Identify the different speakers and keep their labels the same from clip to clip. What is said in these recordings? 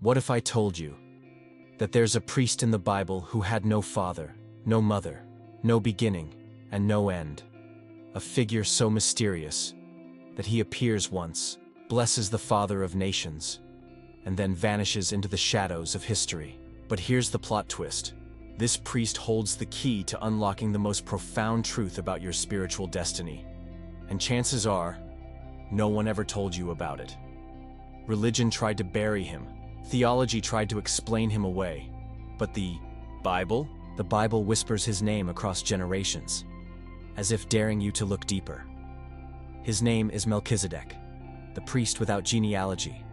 Speaker 1: What if I told you that there's a priest in the Bible who had no father, no mother, no beginning, and no end? A figure so mysterious that he appears once, blesses the father of nations, and then vanishes into the shadows of history. But here's the plot twist. This priest holds the key to unlocking the most profound truth about your spiritual destiny. And chances are, no one ever told you about it. Religion tried to bury him. Theology tried to explain him away. But the Bible? The Bible whispers his name across generations, as if daring you to look deeper. His name is Melchizedek, the priest without genealogy,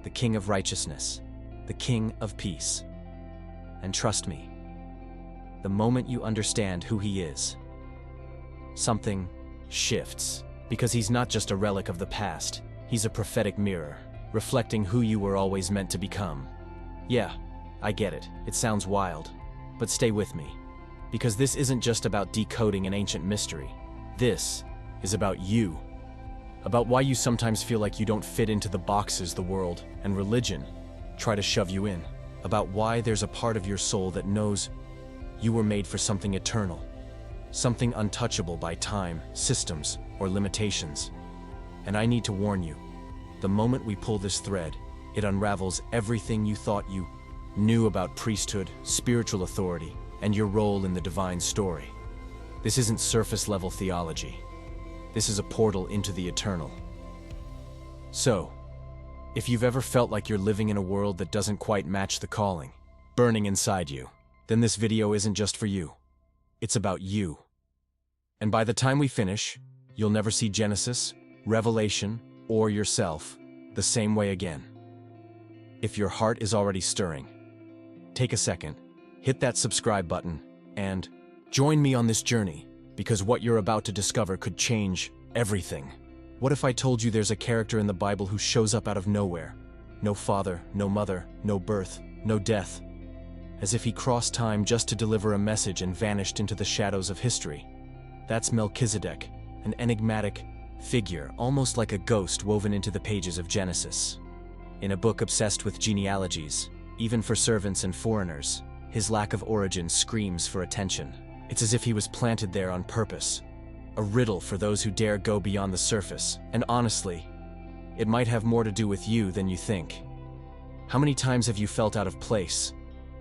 Speaker 1: the king of righteousness, the king of peace. And trust me, the moment you understand who he is, something shifts, because he's not just a relic of the past, he's a prophetic mirror, reflecting who you were always meant to become. Yeah, I get it. It sounds wild, but stay with me, because this isn't just about decoding an ancient mystery. This is about you, about why you sometimes feel like you don't fit into the boxes the world and religion try to shove you in, about why there's a part of your soul that knows you were made for something eternal, something untouchable by time, systems, or limitations. And I need to warn you, the moment we pull this thread, it unravels everything you thought you knew about priesthood, spiritual authority, and your role in the divine story. This isn't surface-level theology. This is a portal into the eternal. So, if you've ever felt like you're living in a world that doesn't quite match the calling, burning inside you, then this video isn't just for you. It's about you. And by the time we finish, you'll never see Genesis, Revelation, or yourself the same way again. If your heart is already stirring, take a second, hit that subscribe button, and join me on this journey, because what you're about to discover could change everything. What if I told you there's a character in the Bible who shows up out of nowhere? No father, no mother, no birth, no death. As if he crossed time just to deliver a message and vanished into the shadows of history. That's Melchizedek, an enigmatic figure, almost like a ghost woven into the pages of Genesis. In a book obsessed with genealogies, even for servants and foreigners, his lack of origin screams for attention. It's as if he was planted there on purpose, a riddle for those who dare go beyond the surface. And honestly, it might have more to do with you than you think. How many times have you felt out of place,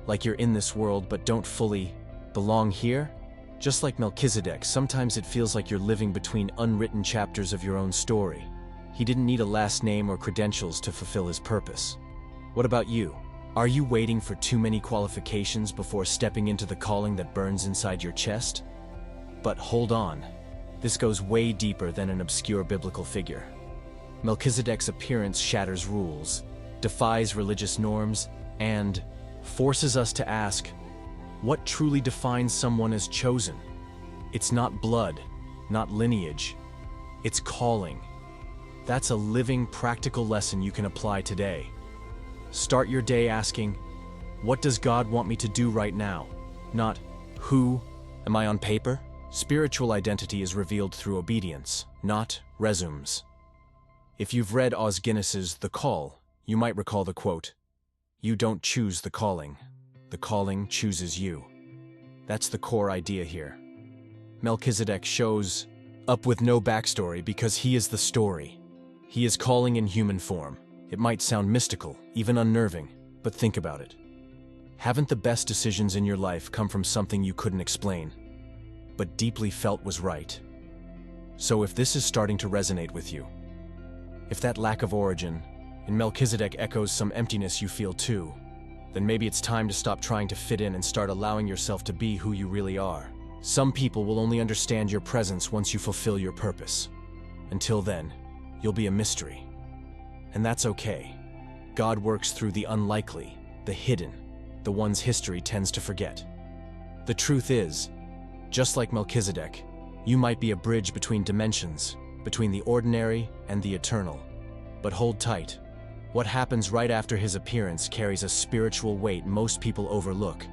Speaker 1: like you're in this world but don't fully belong here? Just like Melchizedek, sometimes it feels like you're living between unwritten chapters of your own story. He didn't need a last name or credentials to fulfill his purpose. What about you? Are you waiting for too many qualifications before stepping into the calling that burns inside your chest? But hold on. This goes way deeper than an obscure biblical figure. Melchizedek's appearance shatters rules, defies religious norms, and forces us to ask, what truly defines someone as chosen? It's not blood, not lineage. It's calling. That's a living, practical lesson you can apply today. Start your day asking, what does God want me to do right now? Not, who am I on paper? Spiritual identity is revealed through obedience, not resumes. If you've read Os Guinness's The Call, you might recall the quote, "You don't choose the calling chooses you." That's the core idea here. Melchizedek shows up with no backstory because he is the story. He is calling in human form. It might sound mystical, even unnerving, but think about it. Haven't the best decisions in your life come from something you couldn't explain, but deeply felt was right? So if this is starting to resonate with you, if that lack of origin in Melchizedek echoes some emptiness you feel too, then maybe it's time to stop trying to fit in and start allowing yourself to be who you really are. Some people will only understand your presence once you fulfill your purpose. Until then, you'll be a mystery. And that's okay. God works through the unlikely, the hidden, the ones history tends to forget. The truth is, just like Melchizedek, you might be a bridge between dimensions, between the ordinary and the eternal. But hold tight. What happens right after his appearance carries a spiritual weight most people overlook,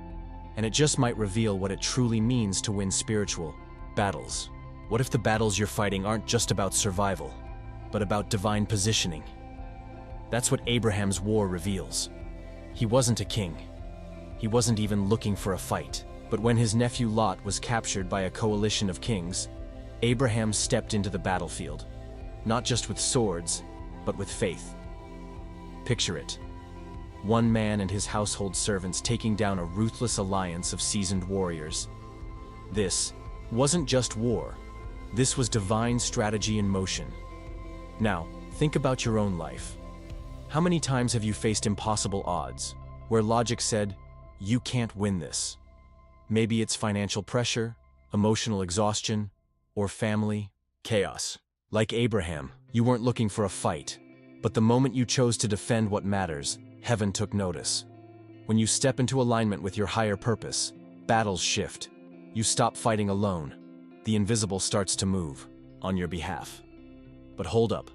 Speaker 1: and it just might reveal what it truly means to win spiritual battles. What if the battles you're fighting aren't just about survival, but about divine positioning? That's what Abraham's war reveals. He wasn't a king. He wasn't even looking for a fight. But when his nephew Lot was captured by a coalition of kings, Abraham stepped into the battlefield, not just with swords, but with faith. Picture it. One man and his household servants taking down a ruthless alliance of seasoned warriors. This wasn't just war. This was divine strategy in motion. Now, think about your own life. How many times have you faced impossible odds, where logic said, "You can't win this"? Maybe it's financial pressure, emotional exhaustion, or family chaos. Like Abraham, you weren't looking for a fight, but the moment you chose to defend what matters, heaven took notice. When you step into alignment with your higher purpose, battles shift. You stop fighting alone. The invisible starts to move on your behalf. But hold up,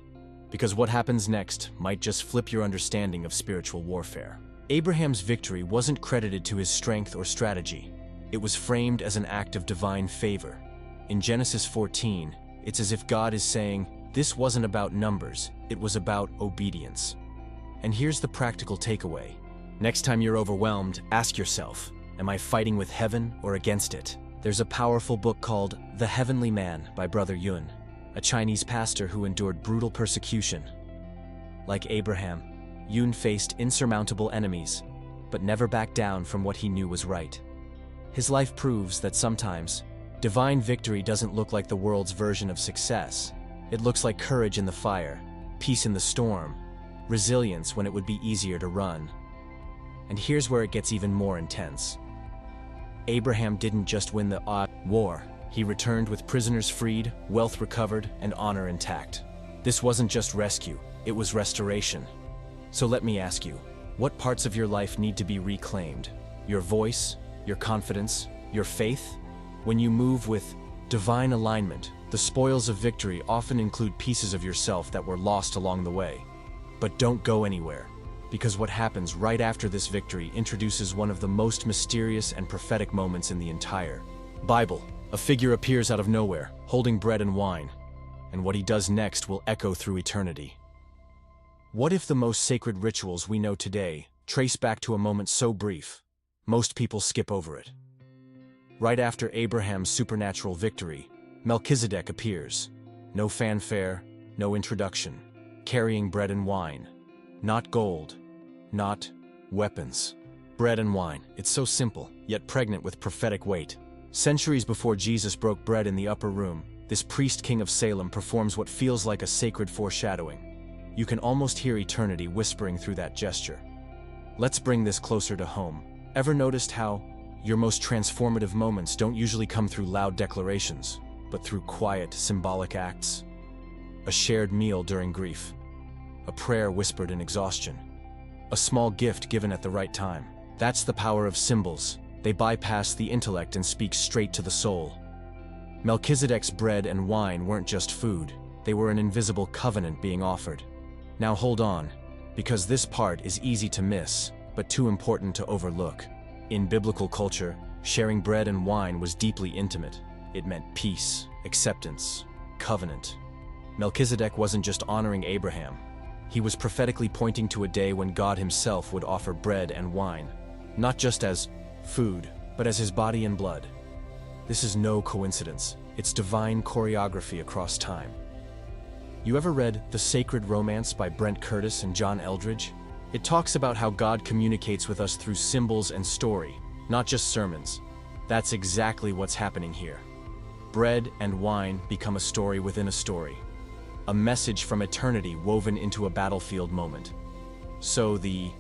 Speaker 1: because what happens next might just flip your understanding of spiritual warfare. Abraham's victory wasn't credited to his strength or strategy. It was framed as an act of divine favor. In Genesis 14, it's as if God is saying, this wasn't about numbers, it was about obedience. And here's the practical takeaway. Next time you're overwhelmed, ask yourself, am I fighting with heaven or against it? There's a powerful book called The Heavenly Man by Brother Yun, a Chinese pastor who endured brutal persecution. Like Abraham, Yun faced insurmountable enemies, but never backed down from what he knew was right. His life proves that sometimes, divine victory doesn't look like the world's version of success. It looks like courage in the fire, peace in the storm, resilience when it would be easier to run. And here's where it gets even more intense. Abraham didn't just win the war. He returned with prisoners freed, wealth recovered, and honor intact. This wasn't just rescue, it was restoration. So let me ask you, what parts of your life need to be reclaimed? Your voice, your confidence, your faith? When you move with divine alignment, the spoils of victory often include pieces of yourself that were lost along the way. But don't go anywhere, because what happens right after this victory introduces one of the most mysterious and prophetic moments in the entire Bible. A figure appears out of nowhere, holding bread and wine, and what he does next will echo through eternity. What if the most sacred rituals we know today trace back to a moment so brief, most people skip over it? Right after Abraham's supernatural victory, Melchizedek appears. No fanfare, no introduction, carrying bread and wine. Not gold, not weapons. Bread and wine, it's so simple, yet pregnant with prophetic weight. Centuries before Jesus broke bread in the upper room, this priest king of Salem performs what feels like a sacred foreshadowing. You can almost hear eternity whispering through that gesture. Let's bring this closer to home. Ever noticed how your most transformative moments don't usually come through loud declarations, but through quiet, symbolic acts? A shared meal during grief. A prayer whispered in exhaustion. A small gift given at the right time. That's the power of symbols. They bypass the intellect and speak straight to the soul. Melchizedek's bread and wine weren't just food. They were an invisible covenant being offered. Now hold on, because this part is easy to miss, but too important to overlook. In biblical culture, sharing bread and wine was deeply intimate. It meant peace, acceptance, covenant. Melchizedek wasn't just honoring Abraham. He was prophetically pointing to a day when God himself would offer bread and wine, not just as food, but as his body and blood. This is no coincidence. It's divine choreography across time. You ever read The Sacred Romance by Brent Curtis and John Eldridge? It talks about how God communicates with us through symbols and story, not just sermons. That's exactly what's happening here. Bread and wine become a story within a story. A message from eternity woven into a battlefield moment. So the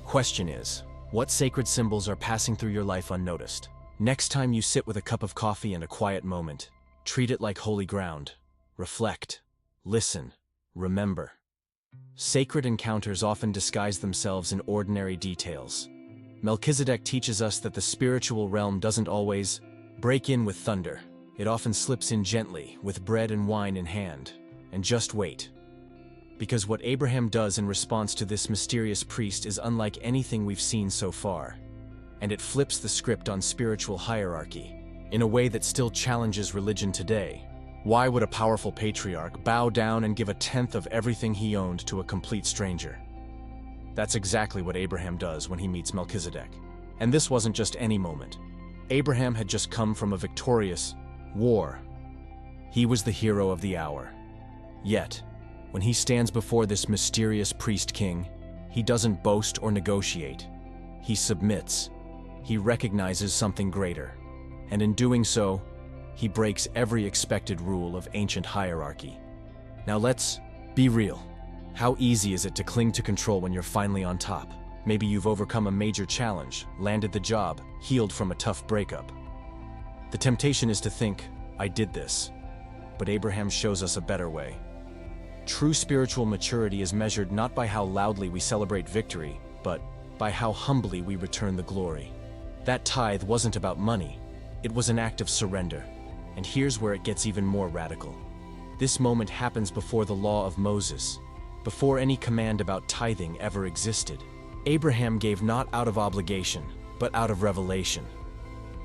Speaker 1: question is, what sacred symbols are passing through your life unnoticed? Next time you sit with a cup of coffee and a quiet moment, treat it like holy ground. Reflect, listen, remember. Sacred encounters often disguise themselves in ordinary details. Melchizedek teaches us that the spiritual realm doesn't always break in with thunder. It often slips in gently, with bread and wine in hand. And just wait. Because what Abraham does in response to this mysterious priest is unlike anything we've seen so far. And it flips the script on spiritual hierarchy, in a way that still challenges religion today. Why would a powerful patriarch bow down and give a tenth of everything he owned to a complete stranger? That's exactly what Abraham does when he meets Melchizedek. And this wasn't just any moment. Abraham had just come from a victorious war. He was the hero of the hour. Yet, when he stands before this mysterious priest-king, he doesn't boast or negotiate. He submits. He recognizes something greater. And in doing so, he breaks every expected rule of ancient hierarchy. Now let's be real. How easy is it to cling to control when you're finally on top? Maybe you've overcome a major challenge, landed the job, healed from a tough breakup. The temptation is to think, I did this. But Abraham shows us a better way. True spiritual maturity is measured not by how loudly we celebrate victory, but by how humbly we return the glory. That tithe wasn't about money. It was an act of surrender. And here's where it gets even more radical. This moment happens before the law of Moses, before any command about tithing ever existed. Abraham gave not out of obligation, but out of revelation.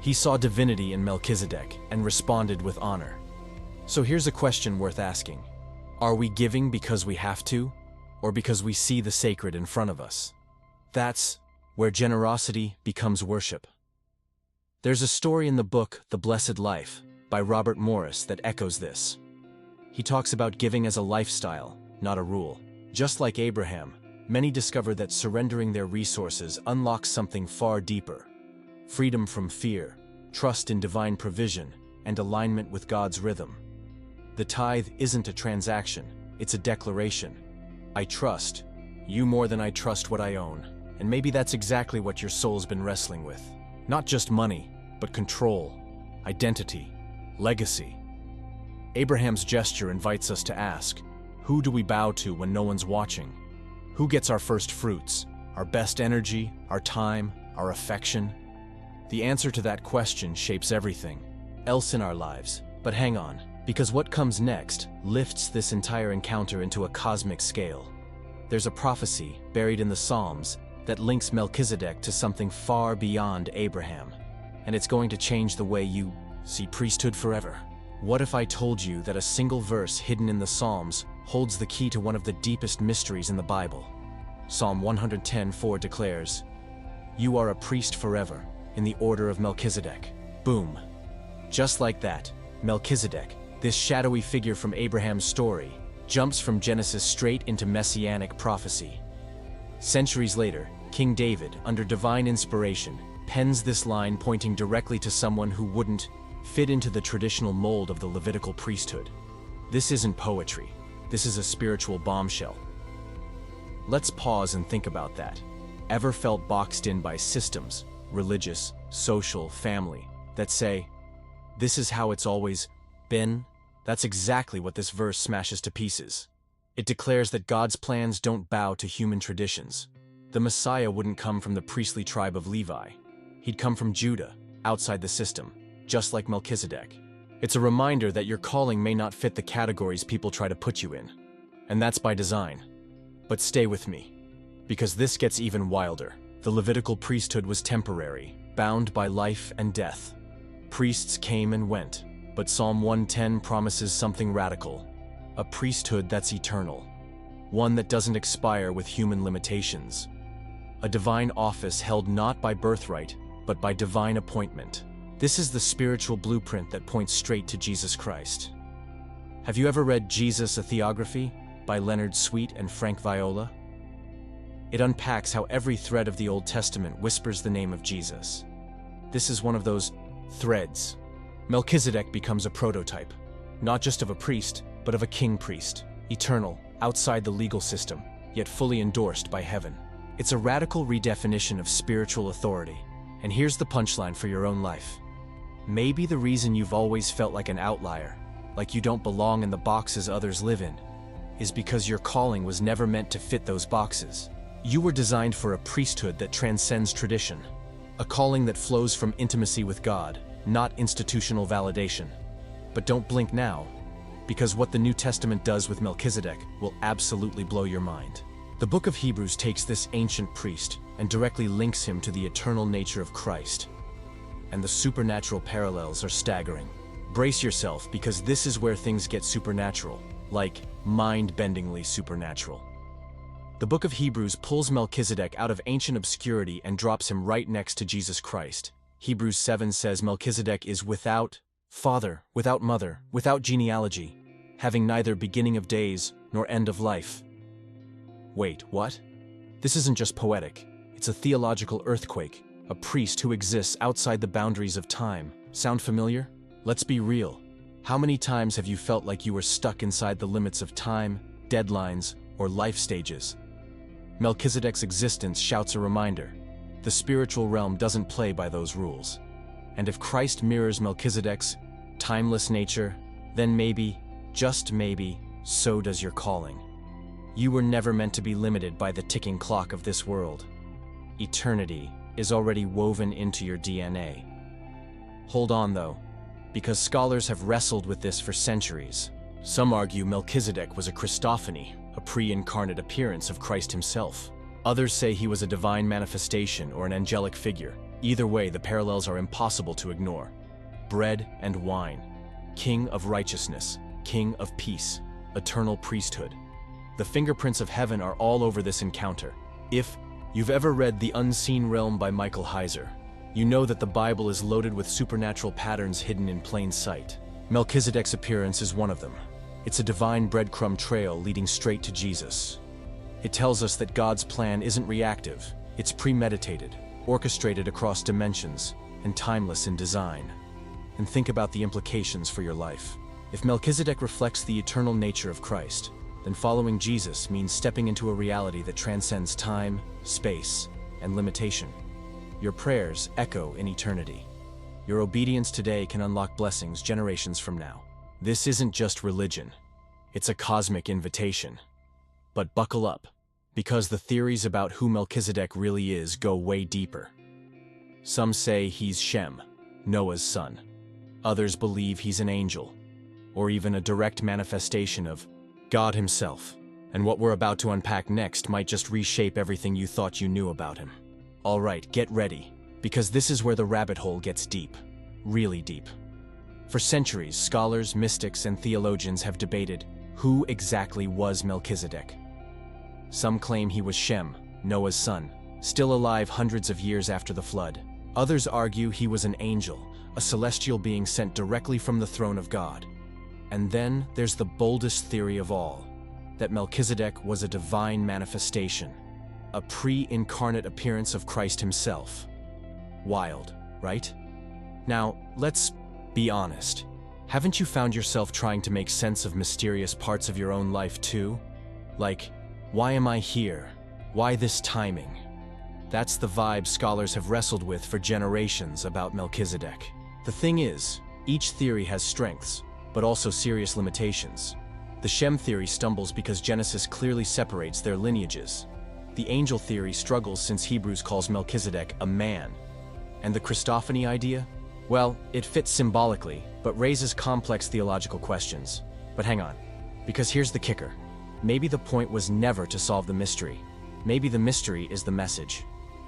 Speaker 1: He saw divinity in Melchizedek and responded with honor. So here's a question worth asking. Are we giving because we have to, or because we see the sacred in front of us? That's where generosity becomes worship. There's a story in the book The Blessed Life by Robert Morris that echoes this. He talks about giving as a lifestyle, not a rule. Just like Abraham, many discover that surrendering their resources unlocks something far deeper. Freedom from fear, trust in divine provision, and alignment with God's rhythm. The tithe isn't a transaction, it's a declaration. I trust you more than I trust what I own. And maybe that's exactly what your soul's been wrestling with. Not just money, but control, identity, legacy. Abraham's gesture invites us to ask, who do we bow to when no one's watching? Who gets our first fruits, our best energy, our time, our affection? The answer to that question shapes everything else in our lives. But hang on, because what comes next lifts this entire encounter into a cosmic scale. There's a prophecy buried in the Psalms that links Melchizedek to something far beyond Abraham. And it's going to change the way you see priesthood forever. What if I told you that a single verse hidden in the Psalms holds the key to one of the deepest mysteries in the Bible? Psalm 110:4 declares, "You are a priest forever, in the order of Melchizedek." Boom. Just like that, Melchizedek, this shadowy figure from Abraham's story, jumps from Genesis straight into messianic prophecy. Centuries later, King David, under divine inspiration, pens this line pointing directly to someone who wouldn't fit into the traditional mold of the Levitical priesthood. This isn't poetry. This is a spiritual bombshell. Let's pause and think about that. Ever felt boxed in by systems, religious, social, family, that say, this is how it's always been? That's exactly what this verse smashes to pieces. It declares that God's plans don't bow to human traditions. The Messiah wouldn't come from the priestly tribe of Levi. He'd come from Judah, outside the system, just like Melchizedek. It's a reminder that your calling may not fit the categories people try to put you in. And that's by design. But stay with me, because this gets even wilder. The Levitical priesthood was temporary, bound by life and death. Priests came and went, but Psalm 110 promises something radical. A priesthood that's eternal. One that doesn't expire with human limitations. A divine office held not by birthright, but by divine appointment. This is the spiritual blueprint that points straight to Jesus Christ. Have you ever read Jesus, a Theography by Leonard Sweet and Frank Viola? It unpacks how every thread of the Old Testament whispers the name of Jesus. This is one of those threads. Melchizedek becomes a prototype, not just of a priest, but of a king-priest, eternal, outside the legal system, yet fully endorsed by heaven. It's a radical redefinition of spiritual authority. And here's the punchline for your own life. Maybe the reason you've always felt like an outlier, like you don't belong in the boxes others live in, is because your calling was never meant to fit those boxes. You were designed for a priesthood that transcends tradition, a calling that flows from intimacy with God, not institutional validation. But don't blink now, because what the New Testament does with Melchizedek will absolutely blow your mind. The book of Hebrews takes this ancient priest and directly links him to the eternal nature of Christ. And the supernatural parallels are staggering. Brace yourself, because this is where things get supernatural, like mind-bendingly supernatural. The book of Hebrews pulls Melchizedek out of ancient obscurity and drops him right next to Jesus Christ. Hebrews 7 says Melchizedek is without father, without mother, without genealogy, having neither beginning of days nor end of life. Wait, what? This isn't just poetic. It's a theological earthquake, a priest who exists outside the boundaries of time. Sound familiar? Let's be real. How many times have you felt like you were stuck inside the limits of time, deadlines, or life stages? Melchizedek's existence shouts a reminder. The spiritual realm doesn't play by those rules. And if Christ mirrors Melchizedek's timeless nature, then maybe, just maybe, so does your calling. You were never meant to be limited by the ticking clock of this world. Eternity is already woven into your DNA. Hold on, though, because scholars have wrestled with this for centuries. Some argue Melchizedek was a Christophany, a pre-incarnate appearance of Christ himself. Others say he was a divine manifestation or an angelic figure. Either way, the parallels are impossible to ignore. Bread and wine, king of righteousness, king of peace, eternal priesthood. The fingerprints of heaven are all over this encounter. If you've ever read The Unseen Realm by Michael Heiser, you know that the Bible is loaded with supernatural patterns hidden in plain sight. Melchizedek's appearance is one of them. It's a divine breadcrumb trail leading straight to Jesus. It tells us that God's plan isn't reactive, it's premeditated, orchestrated across dimensions, and timeless in design. And think about the implications for your life. If Melchizedek reflects the eternal nature of Christ, then following Jesus means stepping into a reality that transcends time, space, and limitation. Your prayers echo in eternity. Your obedience today can unlock blessings generations from now. This isn't just religion. It's a cosmic invitation. But buckle up, because the theories about who Melchizedek really is go way deeper. Some say he's Shem, Noah's son. Others believe he's an angel, or even a direct manifestation of God himself. And what we're about to unpack next might just reshape everything you thought you knew about him. All right, get ready, because this is where the rabbit hole gets deep, really deep. For centuries, scholars, mystics, and theologians have debated who exactly was Melchizedek. Some claim he was Shem, Noah's son, still alive hundreds of years after the flood. Others argue he was an angel, a celestial being sent directly from the throne of God. And then there's the boldest theory of all, that Melchizedek was a divine manifestation, a pre-incarnate appearance of Christ himself. Wild, right? Now, let's be honest. Haven't you found yourself trying to make sense of mysterious parts of your own life too? Like, why am I here? Why this timing? That's the vibe scholars have wrestled with for generations about Melchizedek. The thing is, each theory has strengths, but also serious limitations. The Shem theory stumbles because Genesis clearly separates their lineages. The angel theory struggles since Hebrews calls Melchizedek a man. And the Christophany idea? Well, it fits symbolically, but raises complex theological questions. But hang on, because here's the kicker. Maybe the point was never to solve the mystery. Maybe the mystery is the message.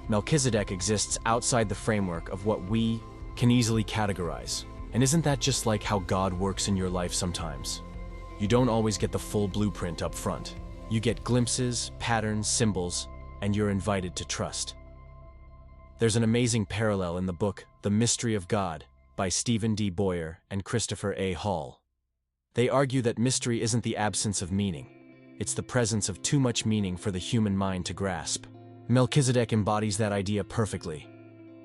Speaker 1: Melchizedek exists outside the framework of what we can easily categorize. And isn't that just like how God works in your life sometimes? You don't always get the full blueprint up front. You get glimpses, patterns, symbols, and you're invited to trust. There's an amazing parallel in the book The Mystery of God by Stephen D. Boyer and Christopher A. Hall. They argue that mystery isn't the absence of meaning. It's the presence of too much meaning for the human mind to grasp. Melchizedek embodies that idea perfectly.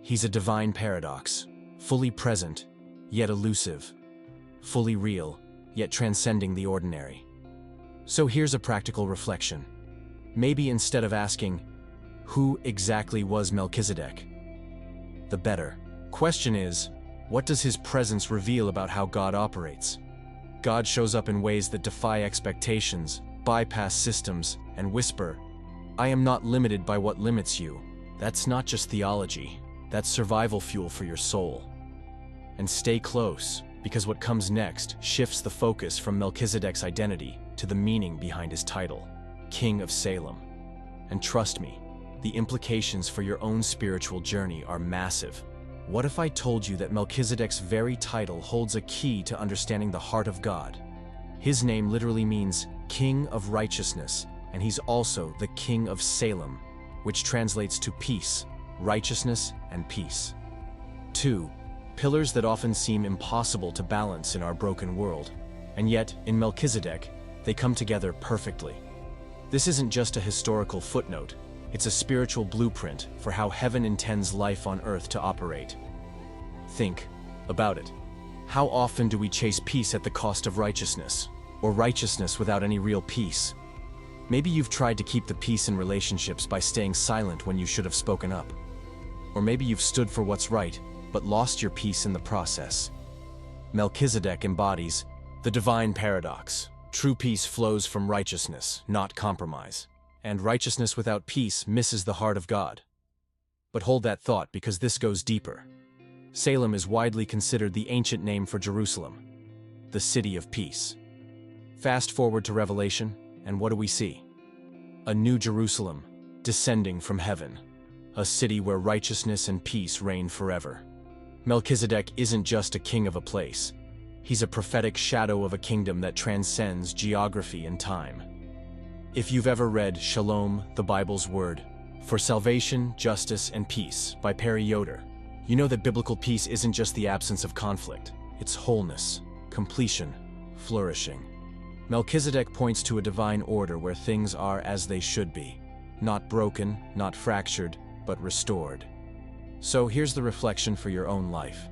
Speaker 1: He's a divine paradox, fully present, yet elusive, fully real, yet transcending the ordinary. So here's a practical reflection. Maybe instead of asking, who exactly was Melchizedek? The better question is, what does his presence reveal about how God operates? God shows up in ways that defy expectations, bypass systems, and whisper, I am not limited by what limits you. That's not just theology, that's survival fuel for your soul. And stay close, because what comes next shifts the focus from Melchizedek's identity to the meaning behind his title, King of Salem. And trust me, the implications for your own spiritual journey are massive. What if I told you that Melchizedek's very title holds a key to understanding the heart of God? His name literally means King of Righteousness, and he's also the King of Salem, which translates to peace, righteousness, and peace. 2. Pillars that often seem impossible to balance in our broken world, and yet, in Melchizedek, they come together perfectly. This isn't just a historical footnote, it's a spiritual blueprint for how heaven intends life on earth to operate. Think about it. How often do we chase peace at the cost of righteousness, or righteousness without any real peace? Maybe you've tried to keep the peace in relationships by staying silent when you should have spoken up. Or maybe you've stood for what's right, but lost your peace in the process. Melchizedek embodies the divine paradox. True peace flows from righteousness, not compromise. And righteousness without peace misses the heart of God. But hold that thought, because this goes deeper. Salem is widely considered the ancient name for Jerusalem, the city of peace. Fast forward to Revelation, and what do we see? A new Jerusalem, descending from heaven, a city where righteousness and peace reign forever. Melchizedek isn't just a king of a place. He's a prophetic shadow of a kingdom that transcends geography and time. If you've ever read Shalom, the Bible's word, for salvation, justice, and peace by Perry Yoder, you know that biblical peace isn't just the absence of conflict. It's wholeness, completion, flourishing. Melchizedek points to a divine order where things are as they should be. Not broken, not fractured, but restored. So here's the reflection for your own life.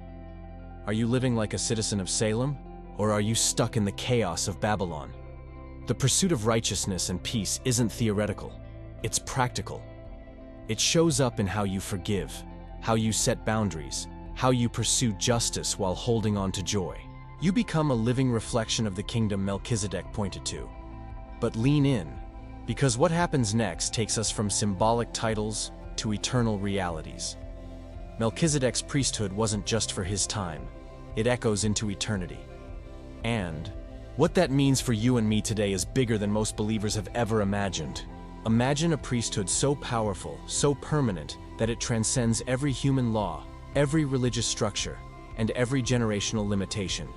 Speaker 1: Are you living like a citizen of Salem, or are you stuck in the chaos of Babylon? The pursuit of righteousness and peace isn't theoretical, it's practical. It shows up in how you forgive, how you set boundaries, how you pursue justice while holding on to joy. You become a living reflection of the kingdom Melchizedek pointed to. But lean in, because what happens next takes us from symbolic titles to eternal realities. Melchizedek's priesthood wasn't just for his time, it echoes into eternity. And what that means for you and me today is bigger than most believers have ever imagined. Imagine a priesthood so powerful, so permanent, that it transcends every human law, every religious structure, and every generational limitation.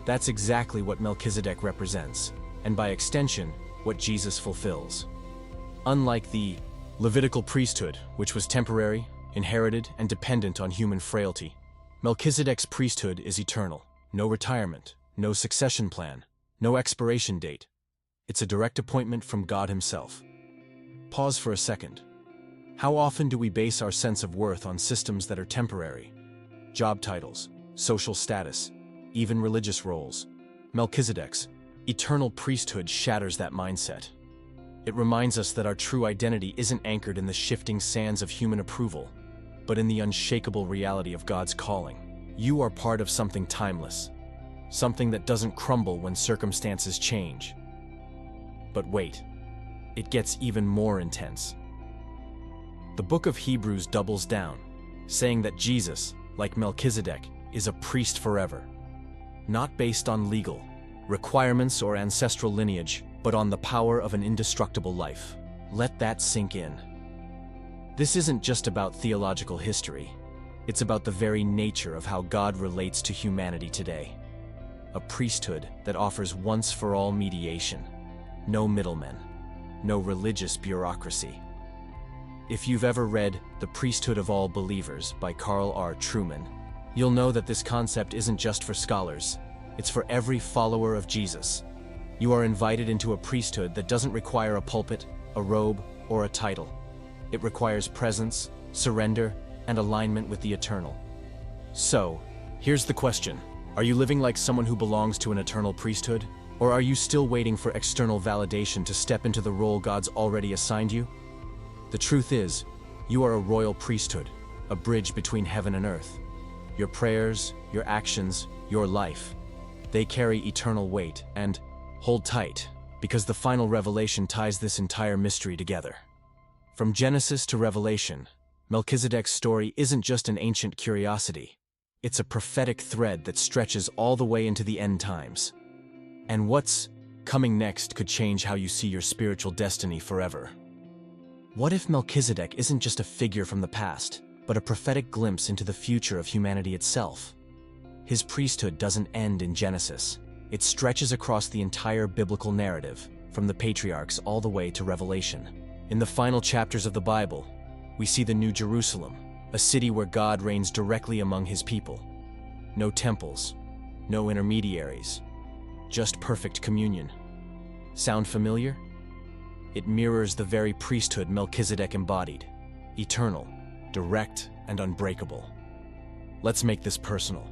Speaker 1: That's exactly what Melchizedek represents, and by extension, what Jesus fulfills. Unlike the Levitical priesthood, which was temporary, inherited, and dependent on human frailty, Melchizedek's priesthood is eternal. No retirement, no succession plan, no expiration date. It's a direct appointment from God himself. Pause for a second. How often do we base our sense of worth on systems that are temporary? Job titles, social status, even religious roles. Melchizedek's eternal priesthood shatters that mindset. It reminds us that our true identity isn't anchored in the shifting sands of human approval, but in the unshakable reality of God's calling. You are part of something timeless, something that doesn't crumble when circumstances change. But wait, it gets even more intense. The book of Hebrews doubles down, saying that Jesus, like Melchizedek, is a priest forever. Not based on legal requirements or ancestral lineage, but on the power of an indestructible life. Let that sink in. This isn't just about theological history. It's about the very nature of how God relates to humanity today. A priesthood that offers once-for-all mediation. No middlemen. No religious bureaucracy. If you've ever read The Priesthood of All Believers by Carl R. Trueman, you'll know that this concept isn't just for scholars. It's for every follower of Jesus. You are invited into a priesthood that doesn't require a pulpit, a robe, or a title. It requires presence, surrender, and alignment with the eternal. So, here's the question. Are you living like someone who belongs to an eternal priesthood? Or are you still waiting for external validation to step into the role God's already assigned you? The truth is, you are a royal priesthood, a bridge between heaven and earth. Your prayers, your actions, your life, they carry eternal weight, and hold tight, because the final revelation ties this entire mystery together. From Genesis to Revelation, Melchizedek's story isn't just an ancient curiosity. It's a prophetic thread that stretches all the way into the end times. And what's coming next could change how you see your spiritual destiny forever. What if Melchizedek isn't just a figure from the past, but a prophetic glimpse into the future of humanity itself? His priesthood doesn't end in Genesis. It stretches across the entire biblical narrative, from the patriarchs all the way to Revelation. In the final chapters of the Bible, we see the New Jerusalem, a city where God reigns directly among his people. No temples, no intermediaries, just perfect communion. Sound familiar? It mirrors the very priesthood Melchizedek embodied, eternal, direct, and unbreakable. Let's make this personal.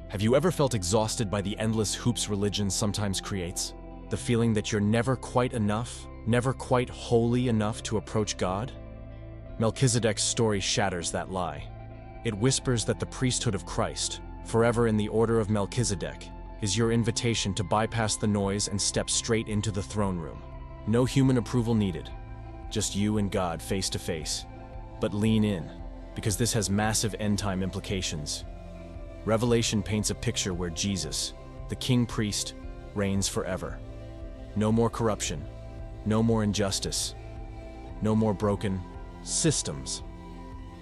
Speaker 1: Have you ever felt exhausted by the endless hoops religion sometimes creates? The feeling that you're never quite enough, never quite holy enough to approach God? Melchizedek's story shatters that lie. It whispers that the priesthood of Christ, forever in the order of Melchizedek, is your invitation to bypass the noise and step straight into the throne room. No human approval needed, just you and God face to face. But lean in, because this has massive end-time implications. Revelation paints a picture where Jesus, the king priest, reigns forever. No more corruption, no more injustice, no more broken systems.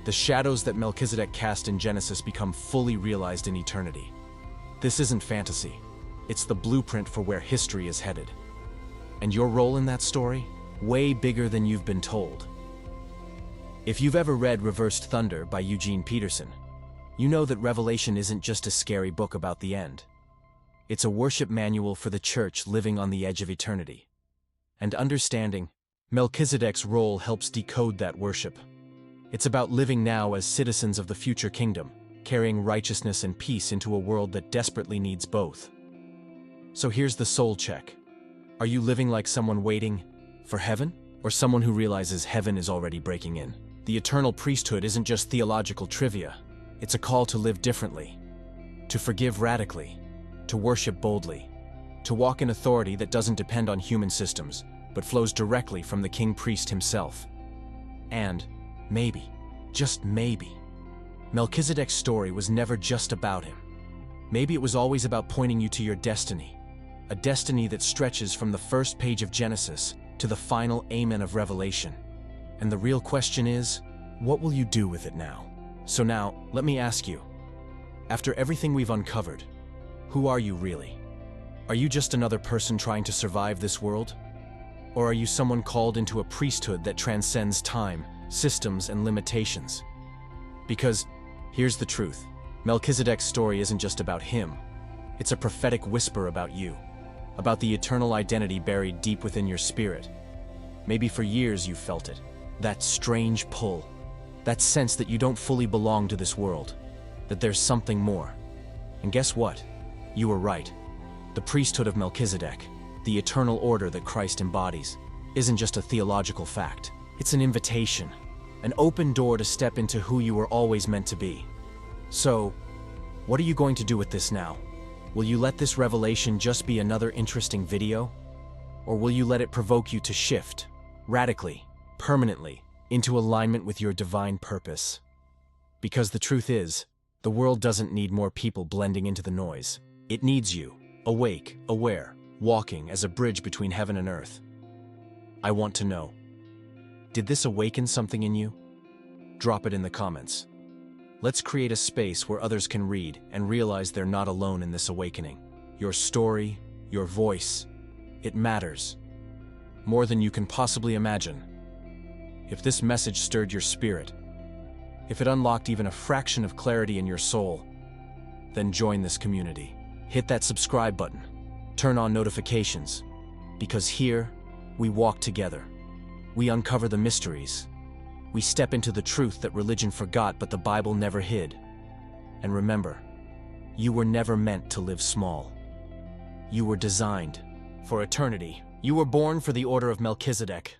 Speaker 1: The shadows that Melchizedek cast in Genesis become fully realized in eternity. This isn't fantasy. It's the blueprint for where history is headed. And your role in that story? Way bigger than you've been told. If you've ever read Reversed Thunder by Eugene Peterson, you know that Revelation isn't just a scary book about the end. It's a worship manual for the church living on the edge of eternity. And understanding Melchizedek's role helps decode that worship. It's about living now as citizens of the future kingdom, carrying righteousness and peace into a world that desperately needs both. So here's the soul check. Are you living like someone waiting for heaven, or someone who realizes heaven is already breaking in? The eternal priesthood isn't just theological trivia. It's a call to live differently, to forgive radically, to worship boldly, to walk in authority that doesn't depend on human systems, but flows directly from the king priest himself. And maybe, just maybe, Melchizedek's story was never just about him. Maybe it was always about pointing you to your destiny, a destiny that stretches from the first page of Genesis to the final amen of Revelation. And the real question is, what will you do with it now? So now, let me ask you, after everything we've uncovered, who are you really? Are you just another person trying to survive this world? Or are you someone called into a priesthood that transcends time, systems, and limitations? Because here's the truth. Melchizedek's story isn't just about him. It's a prophetic whisper about you, about the eternal identity buried deep within your spirit. Maybe for years you've felt it, that strange pull, that sense that you don't fully belong to this world, that there's something more. And guess what? You were right. The priesthood of Melchizedek, the eternal order that Christ embodies, isn't just a theological fact. It's an invitation, an open door to step into who you were always meant to be. So, what are you going to do with this now? Will you let this revelation just be another interesting video? Or will you let it provoke you to shift, radically, permanently, into alignment with your divine purpose? Because the truth is, the world doesn't need more people blending into the noise. It needs you, awake, aware, walking as a bridge between heaven and earth. I want to know, did this awaken something in you? Drop it in the comments. Let's create a space where others can read and realize they're not alone in this awakening. Your story, your voice, it matters. More than you can possibly imagine. If this message stirred your spirit, if it unlocked even a fraction of clarity in your soul, then join this community. Hit that subscribe button. Turn on notifications. Because here, we walk together. We uncover the mysteries. We step into the truth that religion forgot but the Bible never hid. And remember, you were never meant to live small. You were designed for eternity. You were born for the order of Melchizedek.